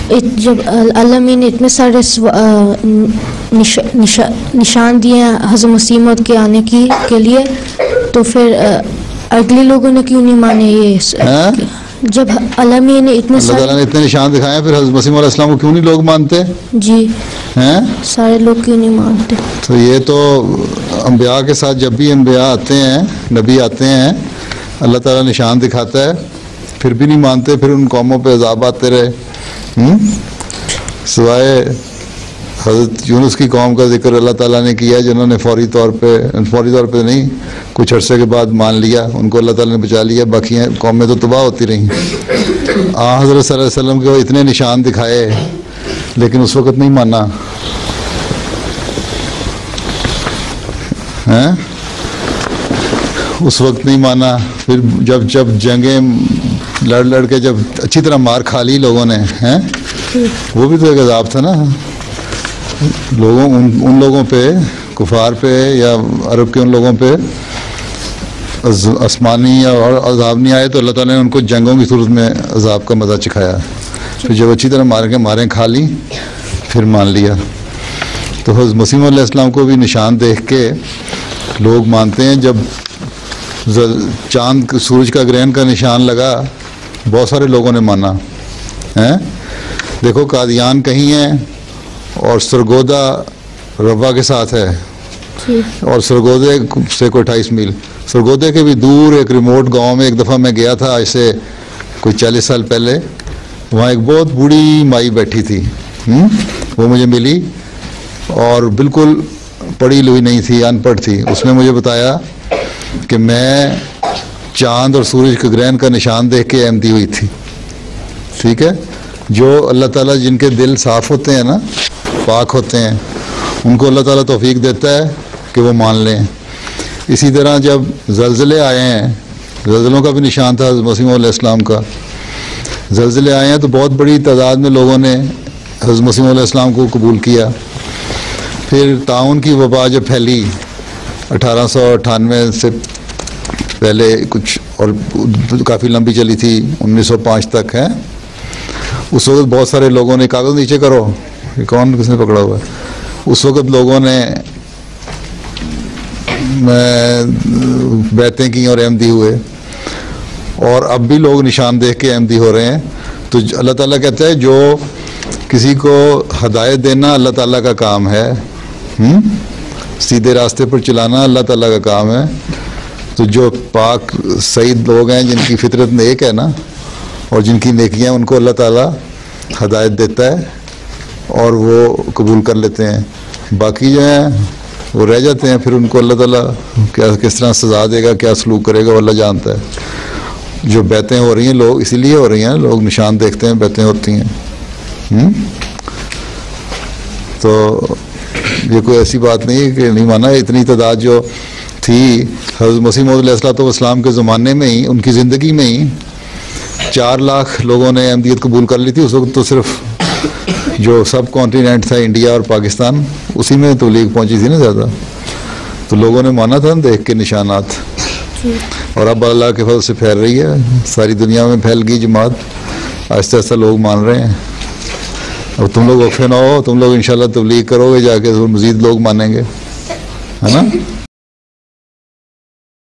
जब अल्लाह मीन ने इतने सारे निशान दिए हैं हज़रत मसीह मौद के आने के लिए, तो फिर अगले लोगों ने क्यों नहीं माने ये? जब अल्लाह मीन ने इतने निशान दिखाए फिर हज़रत मसीह मौद अलैहिस्सलाम को क्यों नहीं लोग मानते? जी हैं, सारे लोग क्यों नहीं मानते? तो ये तो अम्बिया के साथ जब भी अम्बिया आते हैं, नबी आते हैं, अल्लाह ताला निशान दिखाता है, फिर भी नहीं मानते, फिर उन कौमों पे अज़ाब आते रहे। सिवाय हज़रत यूनुस की कौम का जिक्र अल्लाह ताला ने किया जिन्होंने फौरी तौर पे नहीं, कुछ अरसे के बाद मान लिया, उनको अल्लाह ताला ने बचा लिया, बाकी कौमें तो तबाह होती रहीं। हज़रत सल्लल्लाहु अलैहि वसल्लम के इतने निशान दिखाए लेकिन उस वक़्त नहीं माना हैं, उस वक्त नहीं माना। फिर जब जंगें लड़ के जब अच्छी तरह मार खा ली लोगों ने, हैं, वो भी तो एक अज़ाब था ना लोगों उन लोगों पे, कुफार पे या अरब के उन लोगों पे आसमानी या और अज़ाब नहीं आए तो अल्लाह ताला ने उनको जंगों की सूरत में अज़ाब का मज़ा चखाया। फिर जब अच्छी तरह मारें खा ली फिर मान लिया। तो हज़रत मसीह मौद अलैहिस्सलाम को भी निशान देख के लोग मानते हैं। जब चाँद सूरज का ग्रहण का निशान लगा बहुत सारे लोगों ने माना हैं। देखो कादियान कहीं है और सरगोदा रवा के साथ है, और सरगोदे से कोई 28 मील, सरगोदे के भी दूर एक रिमोट गांव में एक दफ़ा मैं गया था आज से कोई 40 साल पहले। वहाँ एक बहुत बूढ़ी माई बैठी थी, वो मुझे मिली और बिल्कुल पढ़ी लिखी नहीं थी, अनपढ़ थी। उसने मुझे बताया कि मैं चाँद और सूरज के ग्रहण का निशान देख के अहमदी हुई थी। ठीक है, जो अल्लाह ताला जिनके दिल साफ़ होते हैं ना, पाक होते हैं, उनको अल्लाह ताला तौफीक देता है कि वो मान लें। इसी तरह जब ज़लज़ले आए हैं, ज़लज़लों का भी निशान था हज़रत मसीह मौद अलैहिस्सलाम का। ज़लज़ले आए हैं तो बहुत बड़ी तादाद में लोगों ने हज़रत मसीह मौद अलैहिस्सलाम को कबूल किया। फिर ताउन की वबा जब फैली 1898 से पहले कुछ, और काफ़ी लंबी चली थी 1905 तक है। उस वक्त बहुत सारे लोगों ने, कागज़ नीचे करो, ये कौन किसने पकड़ा हुआ है, उस वक्त लोगों ने बैतें की और अहमदी हुए, और अब भी लोग निशान देख के अहमदी हो रहे हैं। तो अल्लाह ताला कहता है जो किसी को हदायत देना अल्लाह ताला का काम है, सीधे रास्ते पर चलाना अल्लाह ताला का काम है। तो जो पाक सही लोग हैं, जिनकी फितरत नेक है ना, और जिनकी नेकियां, उनको अल्लाह ताला हदायत देता है और वो कबूल कर लेते हैं। बाकी जो हैं वो रह जाते हैं, फिर उनको अल्लाह ताला क्या किस तरह सज़ा देगा, क्या सलूक करेगा, वो अल्लाह जानता है। जो बैतें हो रही हैं लोग इसीलिए हो रही हैं, लोग निशान देखते हैं, बैतें होती हैं। तो ये कोई ऐसी बात नहीं है कि नहीं माना। इतनी तादाद जो थी हज़रत मसीह मौद अलैहिस्सलाम के ज़माने में ही, उनकी ज़िंदगी में ही 4 लाख लोगों ने अहमदियत कबूल कर ली थी। उस वक्त तो सिर्फ जो सब कॉन्टिनेंट था इंडिया और पाकिस्तान, उसी में तबलीग पहुंची थी ना ज़्यादा, तो लोगों ने माना था देख के निशानात। और अब अल्लाह के फजल से फैल रही है, सारी दुनिया में फैल गई जमात, आहिस्ता आहिस्ता लोग मान रहे हैं। अब तुम लोग वक्फे ना हो, तुम लोग इंशाल्लाह तबलीग करोगे जाके, तो मज़ीद लोग मानेंगे, है ना।